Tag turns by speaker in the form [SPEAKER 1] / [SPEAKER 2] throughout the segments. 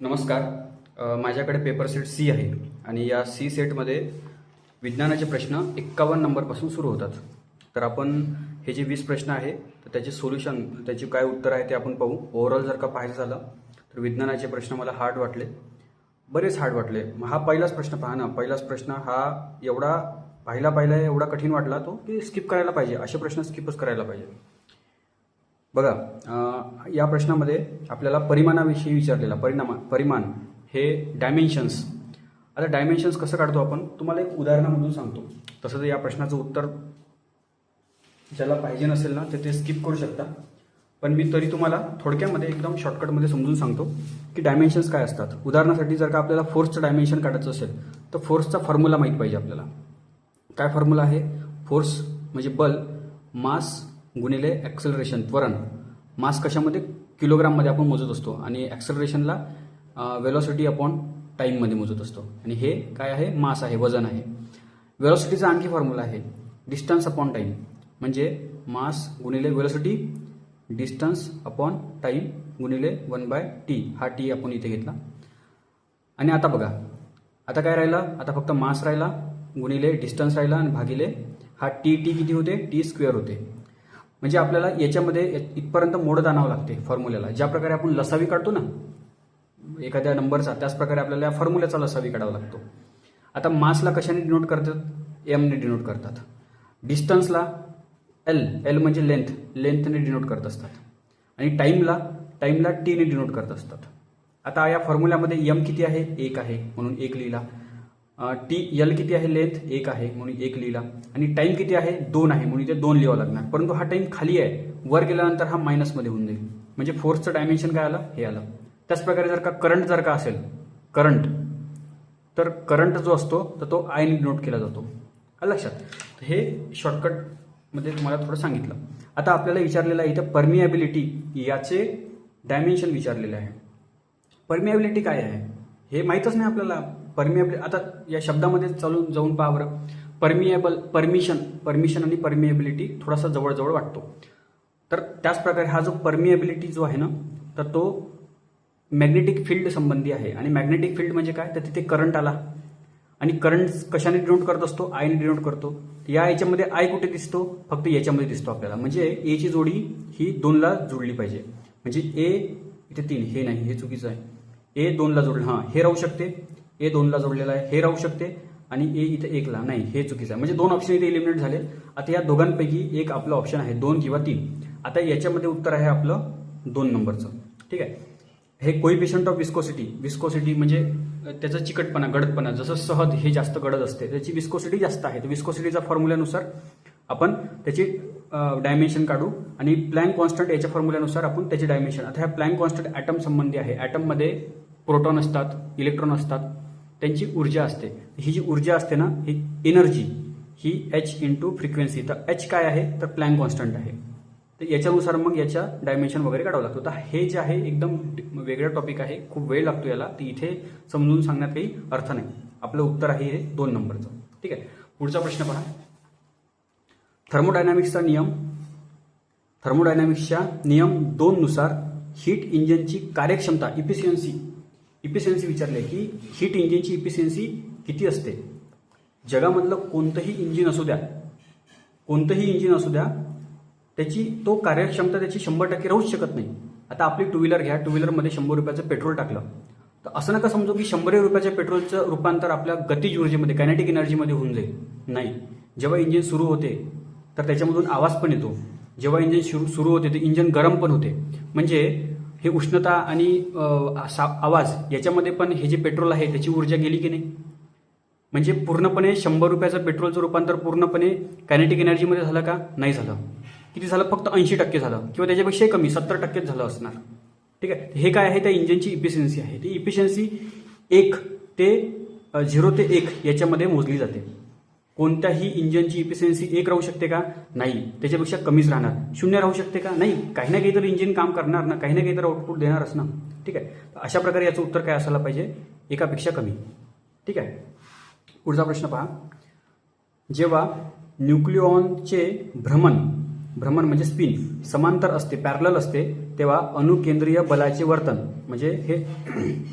[SPEAKER 1] नमस्कार. माझ्याकडे paper set C आहे आणि या सी सेटमध्ये विज्ञानाचे प्रश्न 51 नंबरपासून सुरू होतात. तर आपण हे जे 20 प्रश्न आहे तर त्याचे सोल्युशन, त्याची काय उत्तर आहे ते आपण पाहू. ओव्हरऑल जर का पाहायचं झालं तर विज्ञानाचे प्रश्न मला हार्ड वाटले, बरेच हार्ड वाटले. हा पहिलाच प्रश्न पहा ना. पहिलाच प्रश्न हा एवढा पाहिला एवढा कठीण वाटला तो की स्किप करायला पाहिजे. असे प्रश्न स्किपच करायला पाहिजे. बघा, या प्रश्नामध्ये आपल्याला परिमाणाविषयी विचारलेला परिमाण हे डायमेन्शन्स. आता डायमेन्शन्स कसं काढतो आपण तुम्हाला एक उदाहरणामधून सांगतो. तसं तर या प्रश्नाचं उत्तर ज्याला पाहिजे नसेल ना ते स्किप करू शकता, पण मी तरी तुम्हाला थोडक्यामध्ये एकदम शॉर्टकटमध्ये समजून सांगतो की डायमेन्शन्स काय असतात. उदाहरणासाठी जर का आपल्याला फोर्सचं डायमेन्शन काढायचं असेल तर फोर्सचा फॉर्म्युला माहीत पाहिजे आपल्याला. काय फॉर्म्युला आहे? फोर्स म्हणजे बल, मास गुणिले ॲक्सेलरेशन, त्वरण. मास कशामध्ये? किलोग्राममध्ये आपण मोजत असतो आणि ॲक्सेलरेशनला वेलॉसिटी अपॉन टाईममध्ये मोजत असतो. आणि हे काय आहे? मास आहे, वजन आहे. वेलॉसिटीचा आणखी फॉर्म्युला आहे डिस्टन्स अपॉन टाईम, म्हणजे मास गुणिले वेलॉसिटी, डिस्टन्स अपॉन टाईम गुणिले 1/t. हा टी आपण इथे घेतला. आणि आता बघा, आता काय राहिला? आता फक्त मास राहिला गुणिले डिस्टन्स राहिला आणि भागिले हा टी किती होते? टी स्क्वेअर होते. म्हणजे आपल्याला याच्यामध्ये इथपर्यंत मोडत आणावं लागते फॉर्म्युल्याला. ज्या प्रकारे आपण लसावी काढतो ना एखाद्या नंबरचा, त्याच प्रकारे आपल्याला या फॉर्म्युल्याचा लसावी काढावा लागतो. आता मासला कशाने डिनोट करतात? एमने डिनोट करतात. डिस्टन्सला एल म्हणजे लेंथने डिनोट करत असतात. आणि टाईमला टीने डिनोट करत असतात. आता या फॉर्म्युल्यामध्ये एम किती आहे? 1 आहे म्हणून 1 लिहिला. एल किती आहे? लेंथ 1 आहे म्हणून 1 लिहिला. आणि टाईम किती आहे? 2 आहे म्हणून इथे 2 लिहावं लागणार. परंतु हा टाईम खाली आहे, वर गेल्यानंतर हा मायनसमध्ये होऊन जाईल. म्हणजे फोर्सचं डायमेन्शन काय आलं? हे आलं. त्याच प्रकारे जर का करंट जर का असेल, तर करंट जो असतो तर तो आयने डिनोट केला जातो. लक्षात. हे शॉर्टकटमध्ये तुम्हाला थोडं सांगितलं. आता आपल्याला विचारलेलं आहे इथं परमिएबिलिटी, याचे डायमेन्शन विचारलेले आहे. परमिएबिलिटी काय आहे हे माहीतच नाही आपल्याला. आता या शब्दामध्ये जाऊन पहा बरं. परमिशन आणि परमिएबिलिटी थोडासा जवळ वाटतो. तर त्याच प्रकारे हा जो परमिएबिलिटी जो आहे ना तर तो मॅग्नेटिक फील्ड संबंधी आहे. आणि मॅग्नेटिक फील्ड म्हणजे काय? तर तिथे करंट आला आणि करंट कशाने डिनोट करत असतो? आयने डिनोट करतो. या याच्यामध्ये आय कुठे दिसतो? फक्त याच्यामध्ये दिसतो आपल्याला. म्हणजे एची जोडी ही 2ला जोडली पाहिजे. म्हणजे ए इथे 3, हे नाही, हे चुकीचं आहे. ए 2ला जोडलं, हां हे राहू शकते. ए 2ला जोडलेला आहे, हे राहू शकते. आणि ए इथे 1ला नाही, हे चुकीचं आहे. म्हणजे 2 ऑप्शन इथे इलिमिनेट झाले. आता या दोघांपैकी एक आपलं ऑप्शन आहे 2 किंवा 3. आता याच्यामध्ये उत्तर आहे आपलं 2 नंबरचं. ठीक आहे. हे कोइफिशियंट ऑफ विस्कोसिटी म्हणजे त्याचा चिकटपणा, गडदपणा. जसं सहज हे जास्त गडद असते त्याची विस्कोसिटी जास्त आहे. तर विस्कोसिटीच्या फॉर्म्युल्यानुसार आपण त्याची डायमेन्शन काढू. आणि प्लँक कॉन्स्टंट याच्या फॉर्म्युल्यानुसार आपण त्याची डायमेन्शन. आता ह्या प्लँक कॉन्स्टंट ॲटम संबंधी आहे. ॲटममध्ये प्रोटॉन असतात, इलेक्ट्रॉन असतात, त्यांची ऊर्जा असते. ही जी ऊर्जा असते ना, ही एनर्जी, ही H इंटू फ्रिक्वेन्सी. तर H काय आहे? तर प्लँक कॉन्स्टंट आहे. तर याच्यानुसार मग याच्या डायमेन्शन वगैरे काढावं लागतो. तर हे जे आहे एकदम वेगळा टॉपिक आहे, खूप वेळ लागतो याला. ती इथे समजून सांगण्यात काही अर्थ नाही. आपलं उत्तर आहे हे 2 नंबरचं. ठीक आहे. पुढचा प्रश्न पहा. थर्मोडायनामिक्सचा नियम 2 नुसार हीट इंजिनची कार्यक्षमता, इफिशियन्सी विचारले की हीट इंजिनची इफिशियन्सी किती असते? जगामधलं कोणतंही इंजिन असू द्या त्याची तो कार्यक्षमता त्याची 100% राहूच शकत नाही. आता आपली टू व्हीलर घ्या, टू व्हीलरमध्ये 100 रुपयाचं पेट्रोल टाकलं तर असं नका समजू की 100 रुपयाच्या पेट्रोलचं रूपांतर आपल्या गतिज ऊर्जेमध्ये, कायनेटिक एनर्जीमध्ये होऊन जाईल. नाही. जेव्हा इंजिन सुरू होते तर त्याच्यामधून आवाज पण येतो. जेव्हा इंजिन सुरू होते तर इंजिन गरम पण होते. म्हणजे हे उष्णता आणि आवाज याच्यामध्ये पण हे जे पेट्रोल आहे त्याची ऊर्जा गेली की नाही? म्हणजे पूर्णपणे 100 रुपयाचं पेट्रोलचं रूपांतर पूर्णपणे कायनेटिक एनर्जीमध्ये झालं का? नाही झालं. किती झालं? फक्त 80% झालं किंवा त्याच्यापेक्षाही कमी 70% झालं असणार. ठीक आहे. हे काय आहे? त्या इंजिनची इफिशियन्सी आहे. ती इफिशियन्सी 1 ते 0 ते 1 याच्यामध्ये मोजली जाते. कोणत्याही इंजिनची इफिशियन्सी 1 राहू शकते का? नाही. त्याच्यापेक्षा कमीच राहणार. 0 राहू शकते का? नाही. काही ना काहीतरी इंजिन काम करणार ना, काही ना काहीतरी आउटपुट देणारच ना. ठीक आहे. अशा प्रकारे याचं उत्तर काय असायला पाहिजे? 1पेक्षा कमी. ठीक आहे. पुढचा प्रश्न पहा. जेव्हा न्यूक्लिऑनचे भ्रमण म्हणजे स्पिन समांतर असते, पॅरलल असते, तेव्हा अणुकेंद्रीय बलाचे वर्तन म्हणजे हे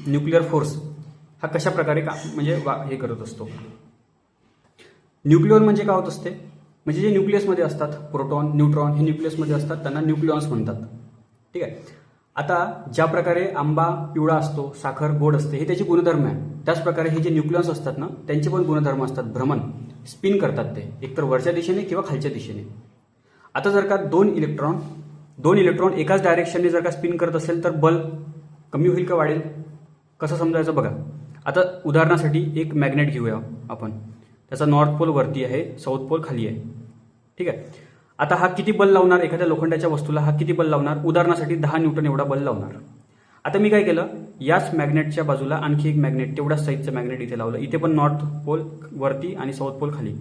[SPEAKER 1] न्यूक्लिअर फोर्स हा कशा प्रकारे हे करत असतो. न्यूक्लियॉन म्हणजे काय होत असते, म्हणजे जे न्यूक्लियसमध्ये असतात, प्रोटॉन न्यूट्रॉन हे न्यूक्लियसमध्ये असतात, त्यांना न्यूक्लियॉन्स म्हणतात. ठीक आहे. आता ज्या प्रकारे आंबा पिवळा असतो, साखर गोड असते, हे त्याचे गुणधर्म आहे. त्याच प्रकारे हे जे न्यूक्लियॉन्स असतात ना, त्यांचे पण गुणधर्म असतात. भ्रमण स्पिन करतात ते एकतर वरच्या दिशेने किंवा खालच्या दिशेने. आता जर का दोन इलेक्ट्रॉन एकाच डायरेक्शनने जर का स्पिन करत असेल तर बल कमी होईल का वाढेल, कसं समजायचं बघा. आता उदाहरणासाठी एक मॅग्नेट घेऊया आपण. त्याचा नॉर्थ पोल वरती आहे, साऊथ पोल खाली आहे. ठीक आहे. आता हा किती बल लावणार, एखाद्या लोखंडाच्या वस्तूला हा किती बल लावणार, उदाहरणासाठी 10 न्यूटन एवढा बल लावणार. आता मी काय केलं, याच मॅग्नेटच्या बाजूला आणखी एक मॅग्नेट, तेवढ्याच साईजचं मॅग्नेट इथे लावलं. इथे पण नॉर्थ पोल वरती आणि साऊथ पोल खाली.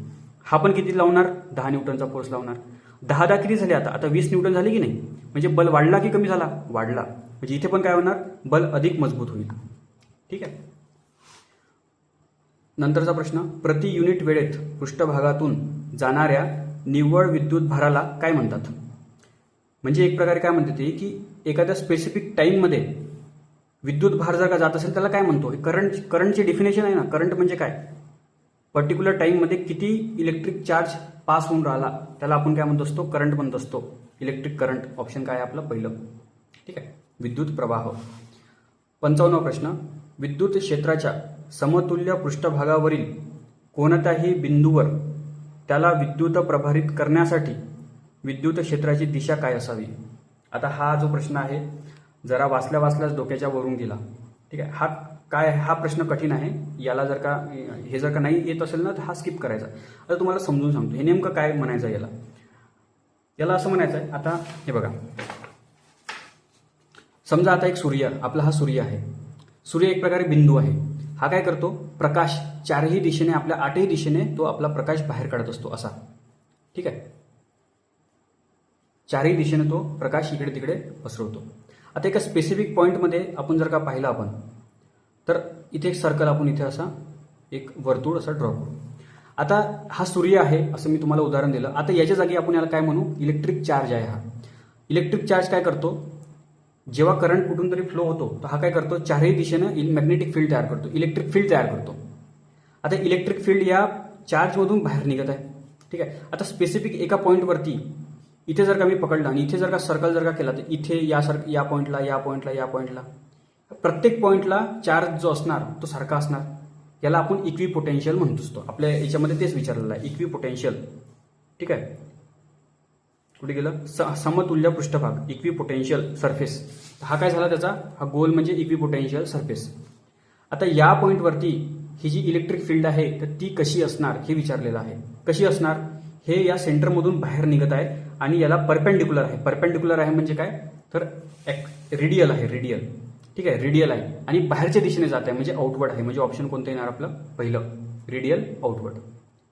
[SPEAKER 1] हा पण किती लावणार, 10 न्यूटनचा फोर्स लावणार. 10 किती झाले, आता 20 न्यूटन झाले की नाही. म्हणजे बल वाढला की कमी झाला, वाढला. म्हणजे इथे पण काय होणार, बल अधिक मजबूत होईल. ठीक आहे. नंतरचा प्रश्न, प्रति युनिट वेळेत पृष्ठभागातून जाणाऱ्या निव्वळ विद्युत भाराला काय म्हणतात. म्हणजे एक प्रकारे काय म्हणते ते, की एखाद्या स्पेसिफिक टाइममध्ये विद्युत भार जर का जात असेल त्याला काय म्हणतो. करंटची डेफिनेशन आहे ना. करंट म्हणजे काय, पर्टिक्युलर टाइममध्ये किती इलेक्ट्रिक चार्ज पास होऊन राहिला त्याला आपण काय म्हणतो असतो, करंट म्हणत असतो. इलेक्ट्रिक करंट ऑप्शन काय आहे आपलं पहिलं. ठीक आहे. विद्युत प्रवाह. 55वा प्रश्न, विद्युत क्षेत्राच्या समतुल्य पृष्ठभागावरील कोणत्याही बिंदूवर त्याला विद्युत प्रभारित करण्यासाठी विद्युत क्षेत्राची दिशा काय असावी. आता हा जो प्रश्न आहे जरा वाचल्याच डोक्याच्या वरून गेला. ठीक आहे. हा प्रश्न कठीण आहे. याला जर का नाही येत असेल ना तर हा स्किप करायचा. आता तुम्हाला समजून सांगतो हे नेमकं काय म्हणायचं. याला असं म्हणायचं आहे. आता हे बघा, समजा आता एक सूर्य, आपला हा सूर्य आहे. सूर्य एक प्रकारे बिंदू आहे. हा काय करतो, प्रकाश चारही दिशेने, आपल्या 8ही दिशेने तो आपला प्रकाश बाहेर काढत असतो असा. ठीक आहे. चारही दिशेने तो प्रकाश इकडे तिकडे पसरवतो. आता एका स्पेसिफिक पॉईंटमध्ये आपण जर का पाहिलं आपण, तर इथे एक सर्कल आपण इथे असा एक वर्तुळ असा ड्रॉ करू. आता हा सूर्य आहे असं मी तुम्हाला उदाहरण दिलं. आता याच्या जागी आपण याला काय म्हणू, इलेक्ट्रिक चार्ज आहे. हा इलेक्ट्रिक चार्ज काय करतो, जेव्हा करंट कुठून तरी फ्लो होतो तर हा काय करतो, चारही दिशेनं मॅग्नेटिक फील्ड तयार करतो, इलेक्ट्रिक फील्ड तयार करतो. आता इलेक्ट्रिक फील्ड या चार्जमधून बाहेर निघत आहे. ठीक आहे. आता स्पेसिफिक एका पॉईंटवरती इथे जर का मी पकडलं आणि इथे जर का सर्कल जर का केला तर इथे या पॉईंटला प्रत्येक पॉईंटला चार्ज जो असणार तो सारखा असणार. याला आपण इक्विपोटेन्शियल म्हणतो असतो. आपल्या याच्यामध्ये तेच विचारलेलं आहे, इक्विपोटेन्शियल. ठीक आहे. कुठे गेलं, समतुल्य पृष्ठभाग, इक्विपोटेन्शियल सरफेस. हा काय झाला त्याचा, हा गोल म्हणजे इक्विपोटेन्शियल सरफेस. आता या पॉईंटवरती ही जी इलेक्ट्रिक फील्ड आहे तर ती कशी असणार हे विचारलेलं आहे. कशी असणार, हे या सेंटरमधून बाहेर निघत आहे आणि याला परपेंडिक्युलर आहे. परपेंडिक्युलर आहे म्हणजे काय, तर रेडियल आहे, रेडियल. ठीक आहे. रेडियल आहे आणि बाहेरच्या दिशेने जात आहे म्हणजे आउटवर्ड आहे. म्हणजे ऑप्शन कोणतं येणार आपलं पहिलं, रेडियल आउटवर्ड.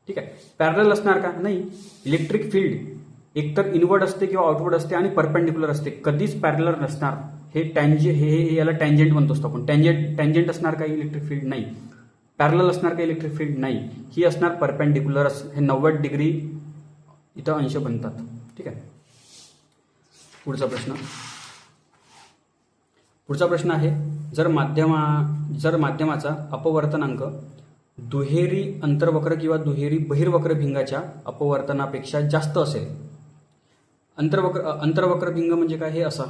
[SPEAKER 1] ठीक आहे. पॅरलल असणार का, नाही. इलेक्ट्रिक फील्ड एकतर इनवर्ड असते किंवा आउटवर्ड असते आणि परपेंडिक्युलर असते, कधीच पॅरलल नसणार. हे याला टँजेंट म्हणतो असतो आपण. टँजेंट असणार का इलेक्ट्रिक फील्ड, नाही. पॅरलल असणार का इलेक्ट्रिक फील्ड, नाही. ही असणार परपेंडिक्युलरच. हे 90 डिग्री इथं अंश बनतात. ठीक आहे. पुढचा प्रश्न आहे, जर माध्यमाचा अपवर्तनांक दुहेरी अंतर्वक्र किंवा दुहेरी बहिर्वक्र भिंगाच्या अपवर्तनापेक्षा जास्त असेल. अंतर्वक्र भिंग म्हणजे काय, हे असा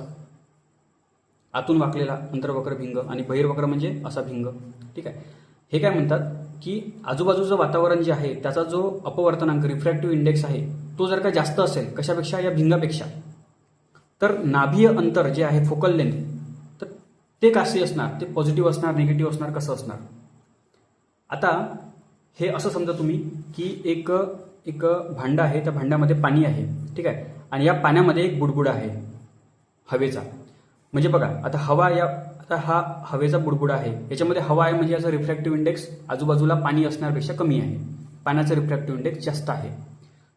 [SPEAKER 1] आतून वाकलेला अंतर्वक्र भिंग आणि बहिर्वक्र म्हणजे असा भिंग. ठीक आहे. हे काय म्हणतात की आजूबाजूचं वातावरण जे आहे त्याचा जो अपवर्तनांक रिफ्रॅक्टिव्ह इंडेक्स आहे तो जर का जास्त असेल कशापेक्षा, या भिंगापेक्षा, तर नाभीय अंतर जे आहे फोकल लेंथ तर ते कसे असणार, ते पॉझिटिव्ह असणार, निगेटिव्ह असणार, कसं असणार. आता हे असं समजा तुम्ही की एक भांडं आहे, त्या भांड्यामध्ये पाणी आहे. ठीक आहे. आणि या पाण्यामध्ये एक बुडबुडा आहे हवेचा. म्हणजे बघा आता आता हा हवेचा बुडबुडा आहे, याच्यामध्ये हवा आहे म्हणजे याचा रिफ्रॅक्टिव्ह इंडेक्स आजूबाजूला पाणी असण्यापेक्षा कमी आहे, पाण्याचा रिफ्रॅक्टिव्ह इंडेक्स जास्त आहे.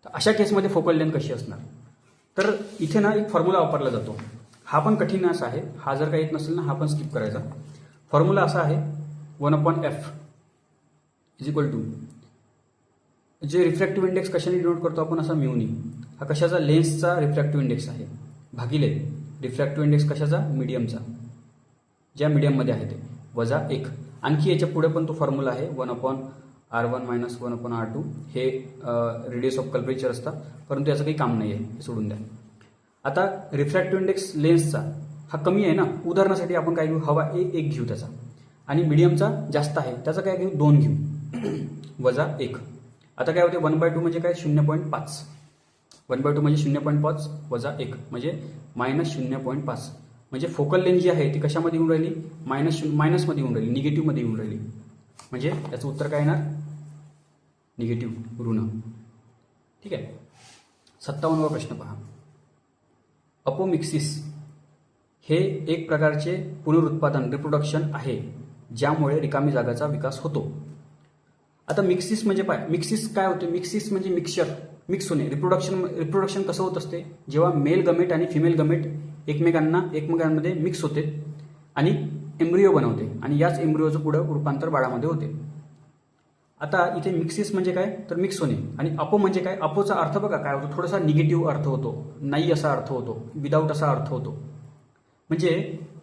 [SPEAKER 1] तर अशा केसमध्ये फोकल लेंथ कशी असणार, तर इथे ना एक फॉर्म्युला वापरला जातो. हा पण कठीण असा आहे, हा जर काही येत नसेल ना हा पण स्किप करायचा. फॉर्म्युला असा आहे 1/f = जे रिफ्रॅक्टिव्ह इंडेक्स कशाने डिनोट करतो आपण, असा म्यूनी. हा कशाचा, लेन्सचा रिफ्रॅक्टिव्ह इंडेक्स आहे, भागिले रिफ्रॅक्टिव्ह इंडेक्स कशाचा? मीडियमचा, ज्या मीडियममध्ये आहे ते, -1. आणखी याच्या पुढे पण तो फॉर्म्युला आहे 1/R1 - 1/R2. हे रेडियस ऑफ कर्वेचर असतं, परंतु याचं काही काम नाही आहे, हे सोडून द्या. आता रिफ्रॅक्टिव्ह इंडेक्स लेन्सचा हा कमी आहे ना, उदाहरणासाठी आपण काय घेऊ? हवा 1 घेऊ त्याचा, आणि मीडियमचा जास्त आहे त्याचा काय घेऊ? 2 घेऊ. -1. आता काय होते? 1/2 म्हणजे काय? 0.5. 1/2 म्हणजे 0.5 - 1 म्हणजे -0.5. म्हणजे फोकल लेंथ जी आहे ती कशामध्ये येऊन राहिली? मायनसमध्ये येऊन राहिली, निगेटिव्हमध्ये येऊन राहिली. म्हणजे याचं उत्तर काय येणार? निगेटिव्ह, ऋण. ठीक आहे. 57वा प्रश्न पहा. अपोमिक्सिस हे एक प्रकारचे पुनरुत्पादन, रिप्रोडक्शन आहे ज्यामुळे रिकामी जागाचा विकास होतो. आता मिक्सिस म्हणजे काय? मिक्सिस काय होते? मिक्सिस म्हणजे मिक्सचर, मिक्स होणे. रिप्रोडक्शन कसं होत असते? जेव्हा मेल गमेट आणि फिमेल गमेट एकमेकांमध्ये मिक्स होते आणि एम्ब्रिओ बनवते, आणि याच एम्ब्रिओचं पुढं रूपांतर बाळामध्ये होते. आता इथे मिक्सिस म्हणजे काय? तर मिक्स होणे. आणि अपो म्हणजे काय? अपोचा अर्थ बघा काय होतो? थोडासा निगेटिव्ह अर्थ होतो, नाही असा अर्थ होतो, विदाऊट असा अर्थ होतो. म्हणजे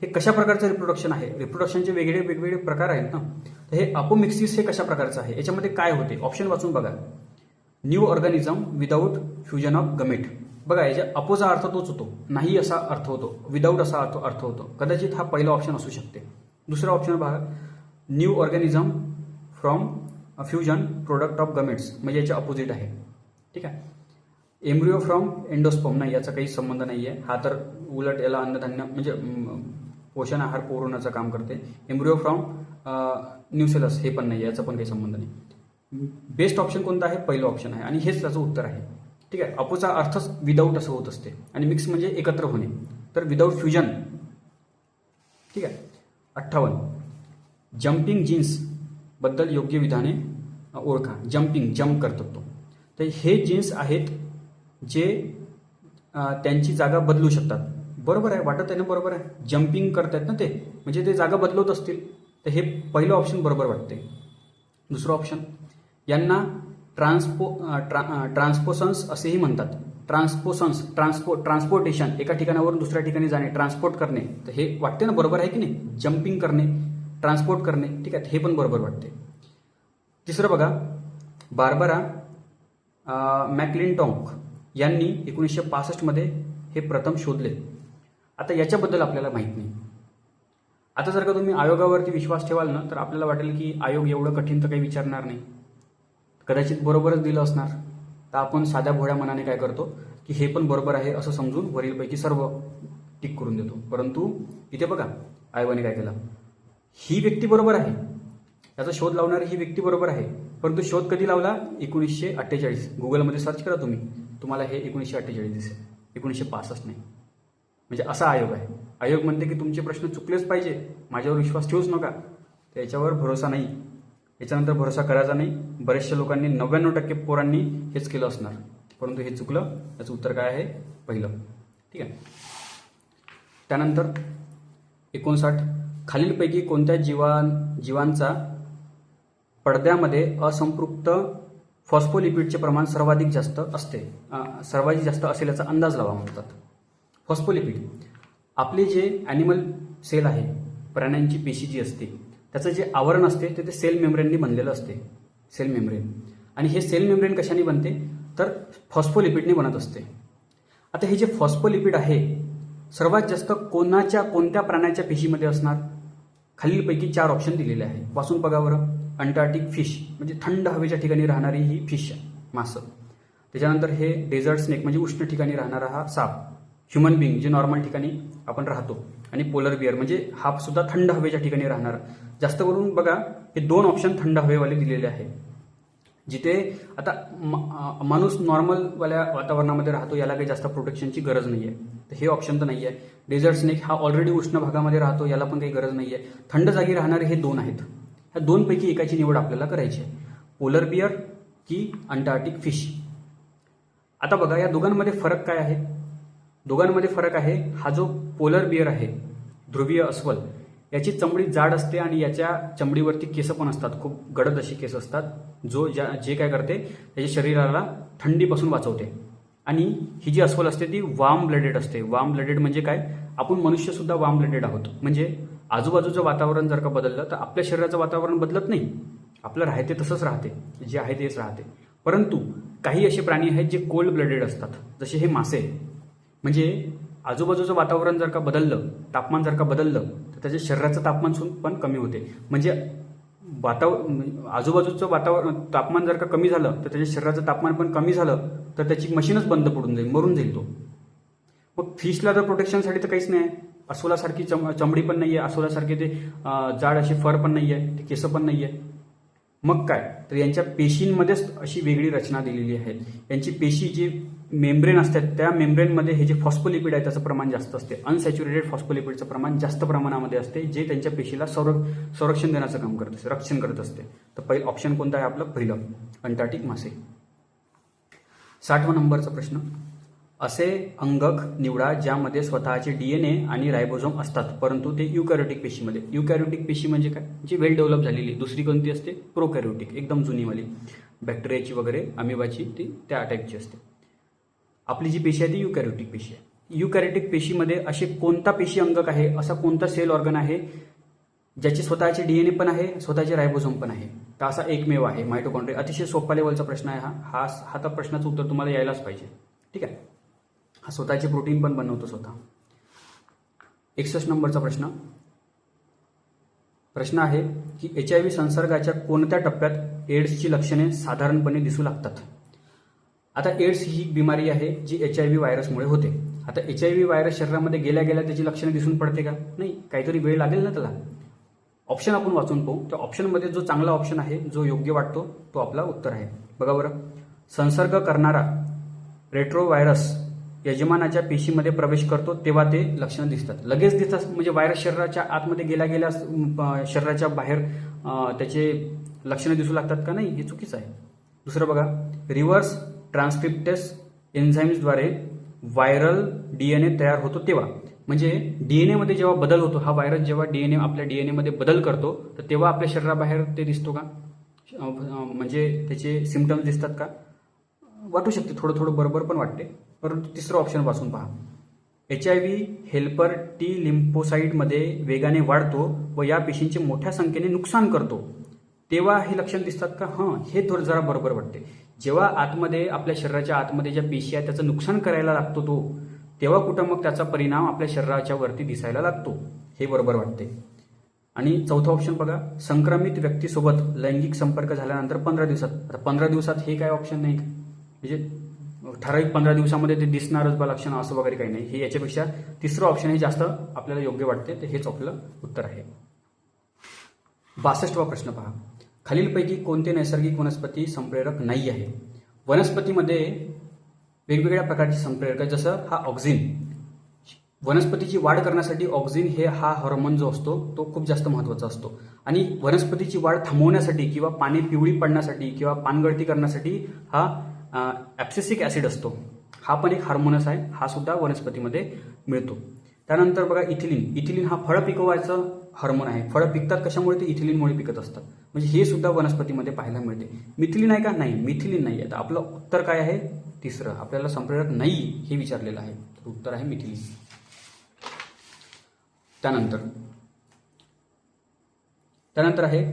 [SPEAKER 1] हे कशा प्रकारचं रिप्रोडक्शन आहे? रिप्रोडक्शनचे वेगवेगळे प्रकार आहेत ना. तर हे अपोमिक्सिस हे कशा प्रकारचं आहे? याच्यामध्ये काय होते? ऑप्शन वाचून बघा. New organism without fusion of gamete. बघा, याच्या अपोचा अर्थ तोच होतो, नाही असा अर्थ होतो, विदाऊट असा अर्थ होतो. कदाचित हा पहिला ऑप्शन असू शकते. दुसरा ऑप्शन बघा, new organism from fusion product of gametes, म्हणजे याचे अपोजिट आहे. ठीक आहे. एम्ब्रिओ फ्रॉम एंडोस्पर्म, नाही, याचा काही संबंध नाही आहे. हा तर उलट याला अन्नधान्य म्हणजे पोषण आहार पुरवण्याचं काम करते. एम्ब्रिओ फ्रॉम न्यूसेलस हे पण नाही, याचा पण काही संबंध नाही. बेस्ट ऑप्शन कोणता आहे? पहिलं ऑप्शन आहे, आणि हेच त्याचं उत्तर आहे. ठीक आहे. अपोचा अर्थच विदाऊट असं होत असते, आणि मिक्स म्हणजे एकत्र होणे, तर विदाऊट फ्युजन. ठीक आहे. 58. जम्पिंग जीन्स बद्दल योग्य विधाने ओळखा. जम्प करतात तो. तर हे जीन्स आहेत जे त्यांची जागा बदलू शकतात. बरोबर आहे, वाटत आहे ना? बरोबर आहे. जम्पिंग करतायत ना ते, म्हणजे ते जागा बदलवत असतील, तर हे पहिलं ऑप्शन बरोबर वाटते. दुसरं ऑप्शन, यांना ट्रान्सपोसन्स असेही म्हणतात. ट्रान्सपोर्टेशन, एका ठिकाणावरून दुसऱ्या ठिकाणी जाणे, ट्रान्सपोर्ट करणे. तर हे वाटते ना? बरोबर आहे की नाही? जम्पिंग करणे, ट्रान्सपोर्ट करणे. ठीक आहे, हे पण बरोबर वाटते. तिसरं बघा, बार्बरा मॅक्लिंटॉक यांनी 1965 हे प्रथम शोधले. आता याच्याबद्दल आपल्याला माहीत नाही. आता जर का तुम्ही आयोगावरती विश्वास ठेवाल ना, तर आपल्याला वाटेल की आयोग एवढं कठीण तर काही विचारणार नाही, कदाचित बरोबरच दिलं असणार. तर आपण साध्या भोळ्या मनाने काय करतो की हे पण बरोबर आहे असं समजून वरीलपैकी सर्व टिक करून देतो. परंतु इथे बघा, आयोगाने काय केलं? ही व्यक्ती बरोबर आहे, याचा शोध लावणारी ही व्यक्ती बरोबर आहे, परंतु शोध कधी लावला? 1948. गुगलमध्ये सर्च करा तुम्ही, तुम्हाला हे 1948 दिसेल, 1965 नाही. म्हणजे असा आयोग आहे. आयोग म्हणते की तुमचे प्रश्न चुकलेच पाहिजे, माझ्यावर विश्वास ठेवूच नका. त्याच्यावर भरोसा नाही, याच्यानंतर भरोसा करायचा नाही. बऱ्याचशा लोकांनी 99% पोरांनी हेच केलं असणार, परंतु हे चुकलं. याचं उत्तर काय आहे? पहिलं. ठीक आहे. त्यानंतर 59. खालीलपैकी कोणत्या जीवांचा पडद्यामध्ये असंपृक्त फॉस्फोलिपिडचे प्रमाण सर्वाधिक जास्त असेल याचा अंदाज लावा म्हणतात. फॉस्फोलिपिड, आपले जे ॲनिमल सेल आहे, प्राण्यांची पेशी जी असते, त्याचं जे आवरण असते ते सेल मेम्ब्रेननी बनलेलं असते, सेल मेम्ब्रेन. आणि हे सेल मेम्ब्रेन कशाने बनते? तर फॉस्फोलिपिडने बनत असते. आता हे जे फॉस्फोलिपिड आहे सर्वात जास्त कोणत्या प्राण्याच्या पेशीमध्ये असणार? खालीलपैकी 4 ऑप्शन दिलेले आहे, वाचून बघा बरं. अंटार्क्टिक फिश, म्हणजे थंड हवेच्या ठिकाणी राहणारी ही फिश, मासं. त्याच्यानंतर हे डेझर्ट स्नेक, म्हणजे उष्ण ठिकाणी राहणारा हा साप. ह्युमन बिंग, जे नॉर्मल ठिकाणी आपण राहतो. आणि पोलर बिअर, म्हणजे हा सुद्धा थंड हवेच्या ठिकाणी राहणारा. जास्त करून बघा, हे 2 ऑप्शन थंड हवेवाले दिलेले आहे. जिथे आता माणूस नॉर्मलवाल्या वातावरणामध्ये राहतो, याला काही जास्त प्रोटेक्शनची गरज नाही आहे, तर हे ऑप्शन तर नाही आहे. डेझर्ट स्नेक हा ऑलरेडी उष्ण भागामध्ये राहतो, याला पण काही गरज नाही आहे. थंड जागी राहणारे हे 2 आहेत. ह्या 2 पैकी एकाची निवड आपल्याला करायची आहे, पोलर बिअर की अंटार्क्टिक फिश. आता बघा, या दोघांमध्ये फरक काय आहे? दोघांमध्ये फरक आहे, हा जो पोलर बिअर आहे, ध्रुवीय अस्वल, याची चमडी जाड असते आणि याच्या चमडीवरती केस पण असतात, खूप गडद अशी केस असतात, जे काय करते, त्याच्या शरीराला थंडीपासून वाचवते. आणि ही जी अस्वल असते ती वार्म ब्लडेड असते. वार्म ब्लडेड म्हणजे काय? आपण मनुष्यसुद्धा वार्म ब्लडेड आहोत. म्हणजे आजूबाजूचं वातावरण जर का बदललं तर आपल्या शरीराचं वातावरण बदलत नाही, आपलं राहते तसंच राहते, जे आहे तेच राहते. परंतु काही असे प्राणी आहेत जे कोल्ड ब्लडेड असतात, जसे हे मासे. म्हणजे आजूबाजूचं वातावरण जर का बदललं, तापमान जर का बदललं तर त्याच्या शरीराचं तापमान पण कमी होते. म्हणजे आजूबाजूचं वातावरण तापमान जर का कमी झालं तर त्याच्या शरीराचं तापमान पण कमी झालं तर त्याची मशीनच बंद पडून जाईल, मरून जाईल तो. मग फिशला तर प्रोटेक्शनसाठी तर काहीच नाही. अस्वलासारखी चमडी पण नाही आहे, अस्वलासारखे ते जाड असे फर पण नाही आहे, ते केस पण नाही आहे. मग काय तर यांच्या पेशींमध्येच अशी वेगळी रचना दिलेली आहे. यांची पेशी जी मेम्ब्रेन असतात त्या मेम्ब्रेनमध्ये हे जे फॉस्फोलिपिड आहे त्याचं प्रमाण जास्त असते. अनसॅच्युरेटेड फॉस्फोलिपिडचं प्रमाण जास्त प्रमाणामध्ये असते, जे त्यांच्या पेशीला संरक्षण देण्याचं काम करत असते, रक्षण करत असते. तर पहिलं ऑप्शन कोणतं आहे आपलं? पहिलं, अंटार्क्टिक मासे. 60वा नंबरचा प्रश्न, असे अंगक निवडा ज्यामध्ये स्वतःचे डीएनए आणि रायबोझोम असतात परंतु ते युकॅरियोटिक पेशीमध्ये. युकॅरियोटिक पेशी म्हणजे काय? जी वेल डेव्हलप झालेली. दुसरी कोणती असते? प्रोकॅरियोटिक, एकदम जुनीवाली, बॅक्टेरियाची वगैरे, अमिबाची, ती त्या टाईपची असते. आपली जी पेशी आहे ती युकॅरियोटिक पेशी आहे. युकॅरियोटिक पेशीमध्ये असे कोणता पेशी अंगक आहे, असा कोणता सेल ऑर्गन आहे ज्याचे स्वतःचे डीएनए पण आहे, स्वतःचे रायबोझोम पण आहे? तर असा एकमेव आहे, मायटोकॉन्ड्रिया. अतिशय सोपा लेवलचा प्रश्न आहे हा तर प्रश्नाचं उत्तर तुम्हाला यायलाच पाहिजे. ठीक आहे. हा स्वतःचे प्रोटीन पण बनवतो स्वतः. 61 नंबरचा प्रश्न आहे की HIV संसर्गाच्या कोणत्या टप्प्यात एड्सची लक्षणे साधारणपणे दिसू लागतात? आता एड्स ही बिमारी आहे जी HIV व्हायरसमुळे होते. आता HIV व्हायरस शरीरामध्ये गेल्या गेल्या त्याची लक्षणे दिसून पडते का? नाही, काहीतरी वेळ लागेल ना त्याला. ऑप्शन आपण वाचून पाहू. त्या ऑप्शनमध्ये जो चांगला ऑप्शन आहे, जो योग्य वाटतो, तो आपला उत्तर आहे. बघा बरं, संसर्ग करणारा रेट्रोव्हायरस यजमानाच्या पेशीमध्ये प्रवेश करतो तेव्हा ते लक्षणं दिसतात. लगेच दिसतात म्हणजे व्हायरस शरीराच्या आतमध्ये गेल्या गेल्या शरीराच्या बाहेर त्याचे लक्षणं दिसू लागतात का? नाही, हे चुकीचं आहे. दुसरं बघा, रिव्हर्स ट्रान्सक्रिप्टेस एन्झाईम्सद्वारे व्हायरल डीएनए तयार होतो तेव्हा. म्हणजे डीएनएमध्ये जेव्हा बदल होतो, हा व्हायरस जेव्हा आपल्या डीएनएमध्ये बदल करतो तर तेव्हा आपल्या शरीराबाहेर ते दिसतो का? म्हणजे त्याचे सिम्पटम्स दिसतात का? वाटू शकते, थोडं थोडं बरोबर पण वाटते. परंतु तिसरं ऑप्शन वाचून पहा. HIV हेल्पर टी लिम्फोसाईटमध्ये वेगाने वाढतो व या पेशींचे मोठ्या संख्येने नुकसान करतो तेव्हा हे लक्षण दिसतात का? हे जरा बरोबर वाटते. जेव्हा आतमध्ये आपल्या शरीराच्या आतमध्ये ज्या पेशी आहेत त्याचं नुकसान करायला लागतो तो, तेव्हा कुठं मग त्याचा परिणाम आपल्या शरीराच्या वरती दिसायला लागतो, हे बरोबर वाटते. आणि चौथा ऑप्शन बघा, संक्रमित व्यक्तीसोबत लैंगिक संपर्क झाल्यानंतर 15 दिवसात. आता 15 दिवसात हे काय ऑप्शन नाही, म्हणजे ठराविक 15 दिवसामध्ये ते दिसणारच बा लक्षण असं वगैरे काही नाही. हे याच्यापेक्षा तिसरं ऑप्शन हे जास्त आपल्याला योग्य वाटते, तर हेच आपलं उत्तर आहे. 62वा प्रश्न पहा, खालीलपैकी कोणते नैसर्गिक वनस्पती संप्रेरक नाही आहे? वनस्पतीमध्ये वेगवेगळ्या प्रकारचे संप्रेरक आहेत, जसं हा ऑक्झिन. वनस्पतीची वाढ करण्यासाठी ऑक्झिन हा हार्मोन जो असतो तो खूप जास्त महत्त्वाचा असतो. आणि वनस्पतीची वाढ थांबवण्यासाठी किंवा पाने पिवळी पडण्यासाठी किंवा पानगळती करण्यासाठी हा ॲब्सिसिक ॲसिड असतो. हा पण एक हार्मोनस आहे, हा सुद्धा वनस्पतीमध्ये मिळतो. त्यानंतर बघा, इथिलीन हा फळं पिकवायचं हार्मोन आहे. फळं पिकतात कशामुळे? ते इथिलीनमुळे पिकत असतात. म्हणजे हे सुद्धा वनस्पतीमध्ये पाहायला मिळते. मिथिलीन आहे का? नाही, मिथिलीन नाही आहे. तर आपलं उत्तर काय आहे? तिसरं. आपल्याला संप्रेरक नाही हे विचारलेलं आहे, तर उत्तर आहे मिथिलीन. त्यानंतर आहे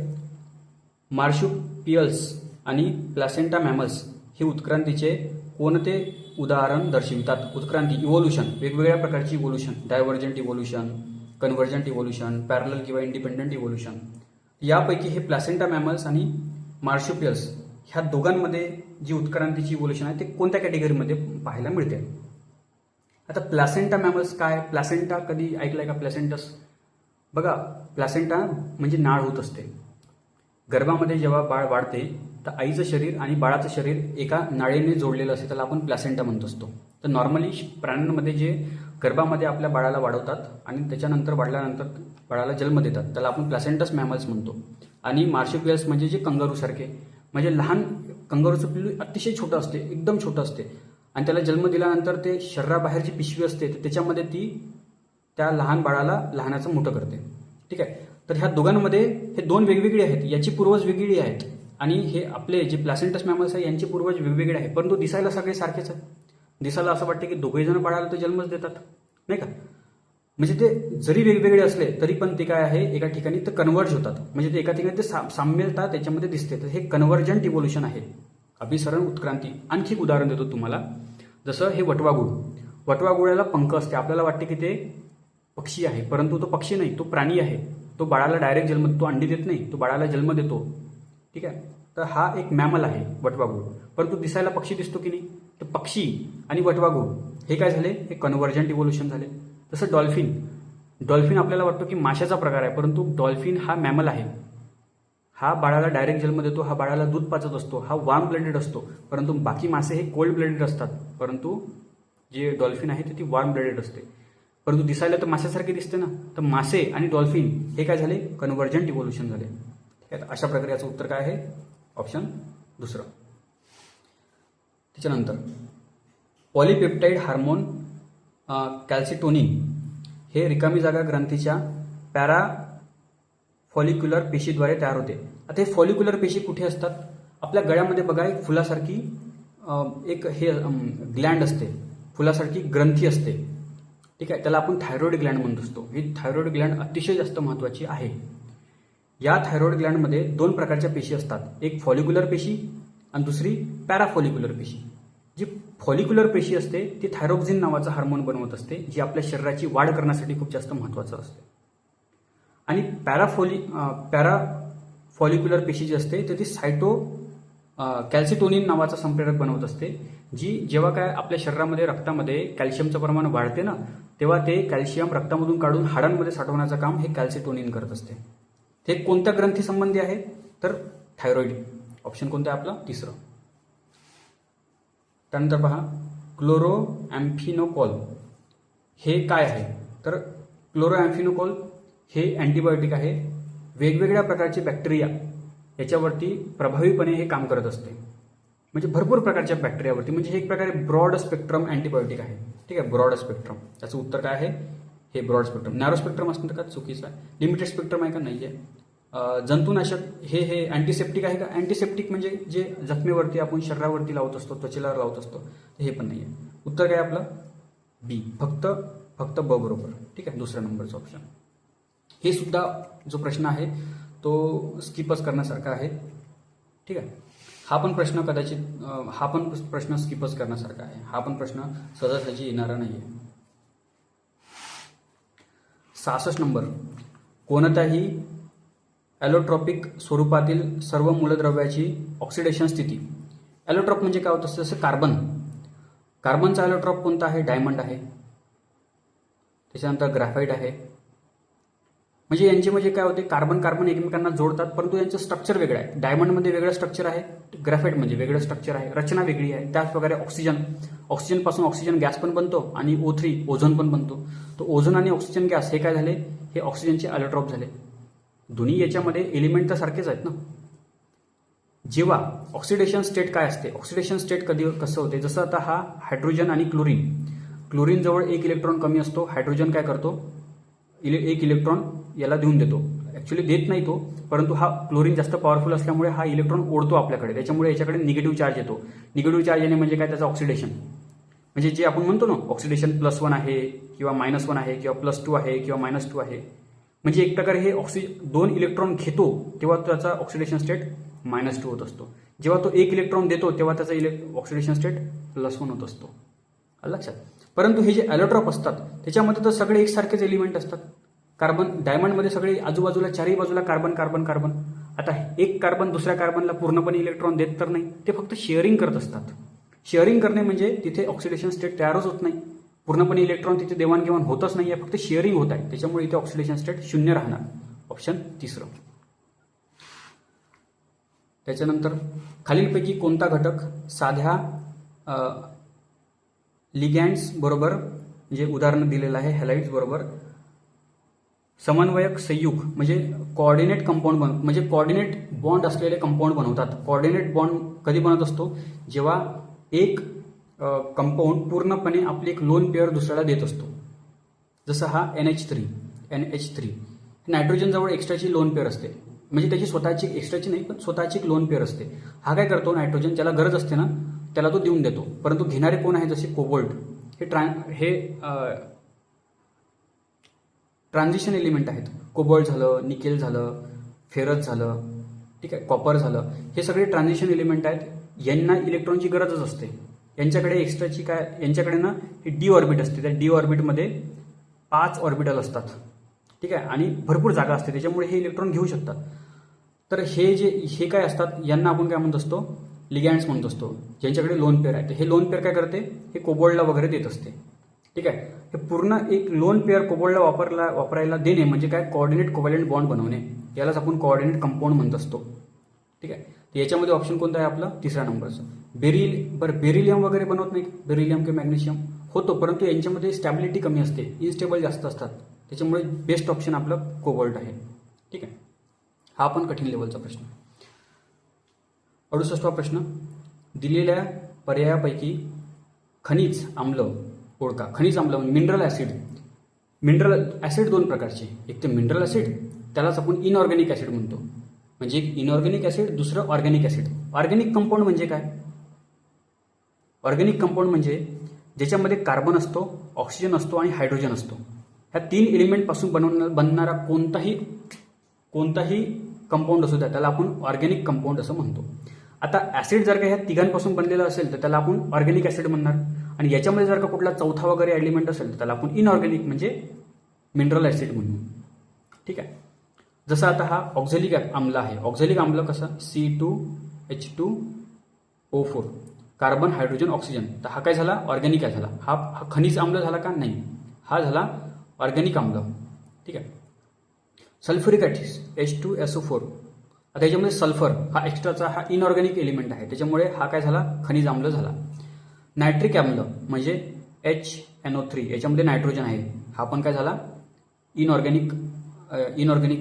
[SPEAKER 1] मार्शुपियल्स आणि प्लॅसेंटा मॅमल्स हे उत्क्रांतीचे कोणते उदाहरण दर्शवितात? उत्क्रांती, इव्होल्युशन, वेगवेगळ्या प्रकारची evolution, divergent evolution, convergent evolution, parallel किंवा इंडिपेंडंट इव्होल्युशन. यापैकी हे प्लॅसेंटा मॅमल्स आणि मार्शुपियल्स ह्या दोघांमध्ये जी उत्क्रांतीची इव्होल्युशन आहे ते कोणत्या कॅटेगरीमध्ये पाहायला मिळते? आता प्लॅसेंटा मॅमल्स काय? प्लॅसेंटा कधी ऐकलंय का? प्लॅसेंटस बघा, प्लॅसेंटा म्हणजे नाळ होत असते. गर्भामध्ये जेव्हा बाळ वाढते तर आईचं शरीर आणि बाळाचं शरीर एका नाळेने जोडलेलं असते, त्याला आपण प्लॅसेंटा म्हणत असतो. तर नॉर्मली प्राण्यांमध्ये जे गर्भामध्ये आपल्या बाळाला वाढवतात आणि त्याच्यानंतर वाढल्यानंतर बाळाला जन्म देतात त्याला आपण प्लॅसेंटस मॅमल्स म्हणतो. आणि मार्शुपियल्स म्हणजे जे कंगारूसारखे, म्हणजे लहान कंगारूचं पिल्लू अतिशय छोटं असते, एकदम छोटं असते आणि त्याला जन्म दिल्यानंतर ते शरीराबाहेरची पिशवी असते तर त्याच्यामध्ये ती त्या लहान बाळाला लहानाचं मोठं करते. ठीक आहे. तर ह्या दोघांमध्ये हे दोन वेगवेगळे आहेत, याची पूर्वज वेगवेगळी आहेत आणि हे आपले जे प्लॅसेंटस मॅमल्स आहे यांचे पूर्वज वेगवेगळे आहे, परंतु दिसायला सगळे सारखेच आहेत. दिसायला असं वाटते की दोघेही जण बाळाला तर जन्मच देतात, नाही का? म्हणजे ते जरी वेगवेगळे असले तरी पण ते काय आहे, एका ठिकाणी ते कन्वर्ज होतात, म्हणजे ते एका ठिकाणी ते साम्यता त्याच्यामध्ये दिसते. तर हे कन्व्हर्जंट इव्होल्युशन आहे, अभिसरण उत्क्रांती. आणखी एक उदाहरण देतो तुम्हाला. जसं हे वटवाघूळ. वटवाघुळाला पंख असते, आपल्याला वाटते की ते पक्षी आहे, परंतु तो पक्षी नाही, तो प्राणी आहे. तो बाळाला डायरेक्ट जन्म, तो अंडी देत नाही, तो बाळाला जन्म देतो. ठीक आहे. तर हा एक मॅमल आहे वटवाघूळ, परंतु दिसायला पक्षी दिसतो की नाही. तर पक्षी आणि वटवाघूळ हे काय झाले, हे कन्व्हर्जंट इव्होल्युशन झाले. तसं डॉल्फिन. डॉल्फिन आपल्याला वाटतो की माशाचा प्रकार आहे, परंतु डॉल्फिन हा मॅमल आहे. हा बाळाला डायरेक्ट जन्म देतो, हा बाळाला दूध पाजत असतो, हा वार्म ब्लडेड असतो, परंतु बाकी मासे हे कोल्ड ब्लडेड असतात. परंतु जे डॉल्फिन आहे ती वार्म ब्लडेड असते, परंतु दिसायला तर माशासारखे दिसते ना. तर मासे आणि डॉल्फिन हे काय झाले, कन्व्हर्जंट इव्होल्युशन झाले. ठीक आहे. अशा प्रकारे याचं उत्तर काय आहे, ऑप्शन दुसरं. त्याच्यानंतर पॉलिपेप्टाइड हार्मोन कॅल्सिटोनिन हे रिकामी जागा ग्रंथीच्या पॅराफॉलिक्युलर पेशीद्वारे तयार होते. आता हे फॉलिक्युलर पेशी कुठे असतात, आपल्या गळ्यामध्ये बघा एक फुलासारखी एक हे ग्लँड असते, फुलासारखी ग्रंथी असते. ठीक आहे. त्याला आपण थायरॉइड ग्लँड म्हणत असतो. ही थायरॉइड ग्लँड अतिशय जास्त महत्त्वाची आहे. या थायरॉइड ग्लँडमध्ये दोन प्रकारच्या पेशी असतात, एक फॉलिक्युलर पेशी आणि दुसरी पॅराफॉलिक्युलर पेशी. जी फॉलिक्युलर पेशी असते ती थायरोक्सिन नावाचा हार्मोन बनवत असते, जी आपल्या शरीराची वाढ करण्यासाठी खूप जास्त महत्त्वाचं असते. आणि पॅराफॉलिक्युलर पेशी जी असते तर ती कॅल्सिटोनिन नावाचा संप्रेरक बनवत असते, जी जेव्हा काय आपल्या शरीरामध्ये रक्तामध्ये कॅल्शियमचं प्रमाण वाढते ना, तेव्हा ते कॅल्शियम रक्तामधून काढून हाडांमध्ये साठवण्याचं काम हे कॅल्सिटोनिन करत असते. हे कोणत्या ग्रंथी संबंधी आहे, तर थायरॉइड. ऑप्शन कोणतं आहे आपलं, तिसरं. त्यानंतर पहा क्लोरोॲम्फिनोकॉल हे काय आहे, तर क्लोरोॲम्फिनोकॉल हे अँटीबायोटिक आहे. वेगवेगळ्या प्रकारचे बॅक्टेरिया याच्यावरती प्रभावीपणे हे काम करत असते, म्हणजे भरपूर प्रकारच्या बॅक्टेरियावरती, म्हणजे हे एक प्रकारे ब्रॉड स्पेक्ट्रम अँटीबायोटिक आहे. ठीक आहे. ब्रॉड स्पेक्ट्रम, त्याचं उत्तर काय आहे, हे ब्रॉड स्पेक्ट्रम. नॅरो स्पेक्ट्रम असणं का चुकीचं आहे. लिमिटेड स्पेक्ट्रम आहे का, नाही आहे. जंतुनाशक हे अँटीसेप्टिक आहे का, अँटीसेप्टिक म्हणजे जे जखमेवरती आपण शरीरावरती लावत असतो, त्वचेला लावत असतो, हे पण नाही आहे. उत्तर काय आपलं, बी, फक्त ब बरोबर. ठीक आहे. दुसऱ्या नंबरचं ऑप्शन. हे सुद्धा जो प्रश्न आहे तो स्किपच करण्यासारखा आहे. ठीक आहे. हा पण प्रश्न स्किपच करण्यासारखा आहे. हा पण प्रश्न सहजासहजी येणारा नाही आहे. 66 नंबर, कोणत्याही ॲलोट्रॉपिक स्वरूपातील सर्व मूलद्रव्याची ऑक्सिडेशन स्थिती. ॲलोट्रॉप म्हणजे काय होतं, जसं कार्बनचा ॲलोट्रॉप कोणता आहे, डायमंड आहे. त्याच्यानंतर ग्राफाईट आहे. म्हणजे यांचे म्हणजे काय होते, कार्बन एकमेकांना जोडतात, परंतु यांचं स्ट्रक्चर वेगळं आहे. डायमंडमध्ये वेगळं स्ट्रक्चर आहे, ग्राफाईटमध्ये वेगळं स्ट्रक्चर आहे, रचना वेगळी आहे. त्याचप्रकारे ऑक्सिजनपासून ऑक्सिजन गॅस पण बनतो आणि O3 ओझोन पण बनतो. तो ओझोन आणि ऑक्सिजन गॅस हे काय झाले, हे ऑक्सिजनचे ॲलोट्रॉप झाले. दोन्ही याच्यामध्ये एलिमेंट तर सारखेच आहेत ना. जेव्हा ऑक्सिडेशन स्टेट काय असते, ऑक्सिडेशन स्टेट कसं होते, जसं आता हा हायड्रोजन आणि क्लोरीन जवळ एक इलेक्ट्रॉन कमी असतो. हायड्रोजन काय करतो, एक इलेक्ट्रॉन याला देऊन देतो, ऍक्च्युली देत नाही तो, परंतु हा क्लोरीन जास्त पॉवरफुल असल्यामुळे हा इलेक्ट्रॉन ओढतो आपल्याकडे, त्याच्यामुळे याच्याकडे निगेटिव्ह चार्ज येतो. निगेटिव्ह चार्ज येणे म्हणजे काय, त्याचं ऑक्सिडेशन. म्हणजे जे आपण म्हणतो ना, ऑक्सिडेशन +1 आहे किंवा -1 आहे किंवा +2 आहे किंवा -2 आहे, म्हणजे एक प्रकारे हे दोन इलेक्ट्रॉन घेतो तेव्हा त्याचा ऑक्सिडेशन स्टेट -2 होत असतो. जेव्हा तो एक इलेक्ट्रॉन देतो तेव्हा त्याचा ऑक्सिडेशन स्टेट +1 होत असतो. लक्षात. परंतु हे जे ॲलोट्रॉप असतात त्याच्यामध्ये तर सगळे एकसारखेच एलिमेंट असतात. डायमंडमध्ये सगळे आजूबाजूला चारही बाजूला कार्बन. आता एक कार्बन दुसऱ्या कार्बनला पूर्णपणे इलेक्ट्रॉन देत तर नाही, ते फक्त शेअरिंग करत असतात. शेअरिंग करणे म्हणजे तिथे ऑक्सिडेशन स्टेट तयारच होत नाही, पूर्णपणे इलेक्ट्रॉन तिथे देवाणघेवाण होतच नाही आहे, फक्त शेअरिंग होत आहे. त्याच्यामुळे इथे ऑक्सिडेशन स्टेट 0 राहणार. ऑप्शन तिसरं. त्याच्यानंतर खालीलपैकी कोणता घटक साध्या लिगॅन्ड्स बरोबर, म्हणजे उदाहरण दिलेलं आहे हॅलाइड्स बरोबर, समन्वयक संयुग म्हणजे कोऑर्डिनेट कंपाऊंड म्हणजे कोऑर्डिनेट बॉन्ड असलेले कंपाऊंड बनवतात. कोऑर्डिनेट बॉन्ड कधी बनत असतो, जेव्हा एक कंपाऊंड पूर्णपणे आपली एक लोन पेअर दुसऱ्याला देत असतो. जसं हा NH3 नायट्रोजन जवळ एक्स्ट्राची लोन पेअर असते, म्हणजे त्याची स्वतःची एक्स्ट्राची नाही पण स्वतःची एक लोन पेअर असते. हा काय करतो, नायट्रोजन ज्याला गरज असते ना त्याला तो देऊन देतो, परंतु घेणारे कोण आहे, जसे कोबाल्ट. हे ट्रान्झिशन एलिमेंट आहेत. कोबाल्ट झालं, निकेल झालं, फेरस झालं, ठीक आहे, कॉपर झालं, हे सगळे ट्रान्झिशन एलिमेंट आहेत. यांना इलेक्ट्रॉनची गरजच असते. यांच्याकडे एक्स्ट्राची काय, यांच्याकडे ना ही डी ऑर्बिट असते. त्या डी ऑर्बिटमध्ये 5 ऑर्बिटल असतात, ठीक आहे, आणि भरपूर जागा असते, त्याच्यामुळे हे इलेक्ट्रॉन घेऊ शकतात. तर हे काय असतात, यांना आपण काय म्हणत असतो, लिगॅन्ड्स म्हणत असतो, ज्यांच्याकडे लोन पेअर आहे. तर हे लोन पेअर काय करते, हे कोबाल्टला वगैरे देत असते, ठीक आहे. हे पूर्ण एक लोन पेअर कोबाल्टला वापरायला देणे म्हणजे काय, कोऑर्डिनेट कोव्हॅलेंट बॉन्ड बनवणे, यालाच आपण कोऑर्डिनेट कंपाऊंड म्हणत असतो, ठीक आहे. तर याच्यामध्ये ऑप्शन कोणता आहे आपला, तिसऱ्या नंबरचा. बेरिलियम वगैरे बनवत नाही, बेरिलियम किंवा मॅग्नेशियम होतो, परंतु यांच्यामध्ये स्टॅबिलिटी कमी असते, इनस्टेबल जास्त असतात, त्याच्यामुळे बेस्ट ऑप्शन आपलं कोबाल्ट आहे, ठीक आहे. हा पण कठीण लेवलचा प्रश्न. 68वा प्रश्न, दिलेल्या पर्यायापैकी खनिज आम्ल ओळखा. खनिज आम्ल म्हणजे मिनरल ॲसिड. मिनरल ॲसिड 2 प्रकारचे, एक ते मिनरल ॲसिड, त्यालाच आपण इनऑर्गॅनिक ॲसिड म्हणतो. म्हणजे एक इनऑर्गॅनिक ॲसिड, दुसरं ऑर्गॅनिक ॲसिड. ऑर्गॅनिक कंपाऊंड म्हणजे काय, ऑर्गॅनिक कंपाऊंड म्हणजे ज्याच्यामध्ये कार्बन असतो, ऑक्सिजन असतो आणि हायड्रोजन असतो. ह्या 3 एलिमेंटपासून बनणारा कोणताही कंपाऊंड असू द्या, त्याला आपण ऑर्गॅनिक कंपाऊंड असं म्हणतो. आता ॲसिड जर का ह्या तिघांपासून बनलेलं असेल तर त्याला आपण ऑर्गॅनिक ॲसिड म्हणणार, आणि याच्यामध्ये जर का कुठला चौथा वगैरे एलिमेंट असेल तर त्याला आपण इनऑर्गॅनिक म्हणजे मिनरल ॲसिड म्हणू, ठीक आहे. जसं आता हा ऑक्झॅलिक आम्ल आहे. ऑक्झॅलिक आम्ल कसा, C2H2O4, कार्बन, हायड्रोजन, ऑक्सिजन. तर हा काय झाला, ऑर्गॅनिक आहे झाला. हा खनिज आम्ल झाला का, नाही, हा झाला ऑर्गॅनिक आम्ल, ठीक आहे. सल्फ्युरिक ॲसिड H2SO4, आता याच्यामध्ये सल्फर हा एक्स्ट्राचा हा इनऑर्गॅनिक एलिमेंट आहे, त्याच्यामुळे हा काय झाला, खनिज आम्ल झाला. नायट्रिक आम्ल म्हणजे HNO3, याच्यामध्ये नायट्रोजन आहे, हा पण काय झाला, इनऑर्गॅनिक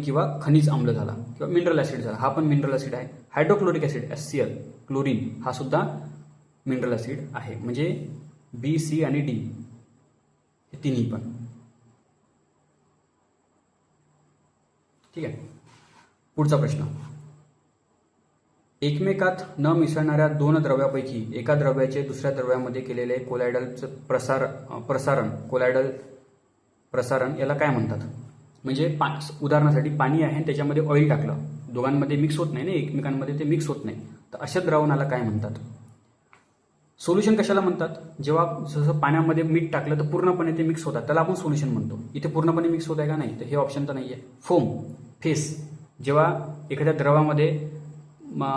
[SPEAKER 1] किंवा खनिज आम्ल झाला, किंवा मिनरल ॲसिड झाला, हा पण मिनरल ॲसिड आहे. हायड्रोक्लोरिक ॲसिड HCl, क्लोरीन, हा सुद्धा मिनरल ॲसिड आहे. म्हणजे B, C आणि D हे तिन्ही पण, ठीक आहे. पुढचा प्रश्न, एकमेकात न मिसळणाऱ्या 2 द्रव्यापैकी एका द्रव्याचे दुसऱ्या द्रव्यामध्ये केलेले कोलायडलचं कोलायडल प्रसारण याला काय म्हणतात. म्हणजे उदाहरणासाठी पाणी आहे, त्याच्यामध्ये ऑइल टाकलं, दोघांमध्ये मिक्स होत नाही ना, एकमेकांमध्ये ते मिक्स होत नाही, तर अशा द्रावणाला काय म्हणतात. सोल्युशन कशाला म्हणतात, जेव्हा जसं पाण्यामध्ये मीठ टाकलं तर पूर्णपणे ते मिक्स होतात, त्याला आपण सोल्युशन म्हणतो. इथे पूर्णपणे मिक्स होत आहे का, नाही, तर हे ऑप्शन तर नाही आहे. फोम, फेस, जेव्हा एखाद्या द्रवामध्ये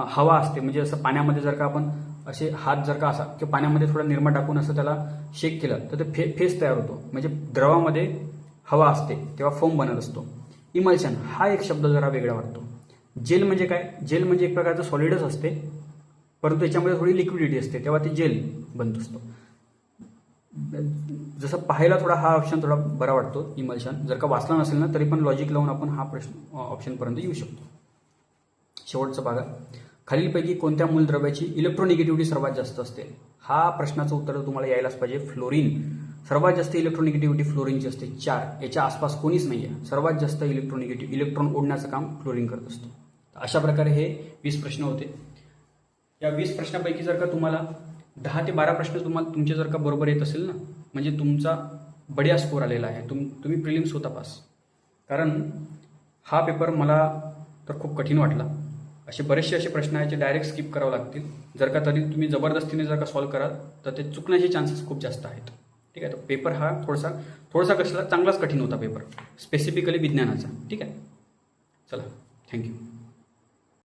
[SPEAKER 1] हवा असते, म्हणजे असं पाण्यामध्ये जर का आपण असे हात जर का असा किंवा पाण्यामध्ये थोडा निरमा टाकून असं त्याला शेक केलं तर ते फेस तयार होतो, म्हणजे द्रवामध्ये हवा असते तेव्हा फोम बनत असतो. इमल्शन हा एक शब्द जरा वेगळा वाटतो. जेल म्हणजे काय, जेल म्हणजे एक प्रकारचं सॉलिडच असते, परंतु त्याच्यामध्ये थोडी लिक्विडिटी असते, तेव्हा ते जेल बनत असतो. जसं पाहायला थोडा हा ऑप्शन थोडा बरा वाटतो, इमल्शन. जर का वाचला नसेल ना तरी पण लॉजिक लावून आपण हा प्रश्न ऑप्शनपर्यंत येऊ शकतो. शेवटचा भाग, खालीलपैकी कोणत्या मूलद्रव्याची इलेक्ट्रोनिगेटिव्हिटी सर्वात जास्त असते. हा प्रश्नाचं उत्तर तुम्हाला यायलाच पाहिजे. फ्लोरीन, सर्वात जास्त इलेक्ट्रोनिगेटिव्हिटी फ्लोरीनची असते 4. याच्या आसपास कोणीच नाही आहे. सर्वात जास्त इलेक्ट्रॉन ओढण्याचं काम फ्लोरीन करत असतो. अशा प्रकारे हे 20 प्रश्न होते. या 20 प्रश्नापैकी जर का तुम्हाला 10 ते 12 प्रश्न तुमचे जर का बरोबर येत असेल ना, म्हणजे तुमचा बढिया स्कोर आलेला आहे, तुम्ही प्रिलिम्स होता पास. कारण हा पेपर मला तर खूप कठीण वाटला. असे बरेचसे असे प्रश्न आहेत जे डायरेक्ट स्किप करावे लागतील. जर का तरी तुम्ही जबरदस्तीने जर का सॉल्व्ह कराल तर ते चुकण्याचे चान्सेस खूप जास्त आहेत, ठीक आहे. तर पेपर हा थोडासा कशाला चांगलाच कठीण होता पेपर, स्पेसिफिकली विज्ञानाचा, ठीक आहे. चला, थँक्यू.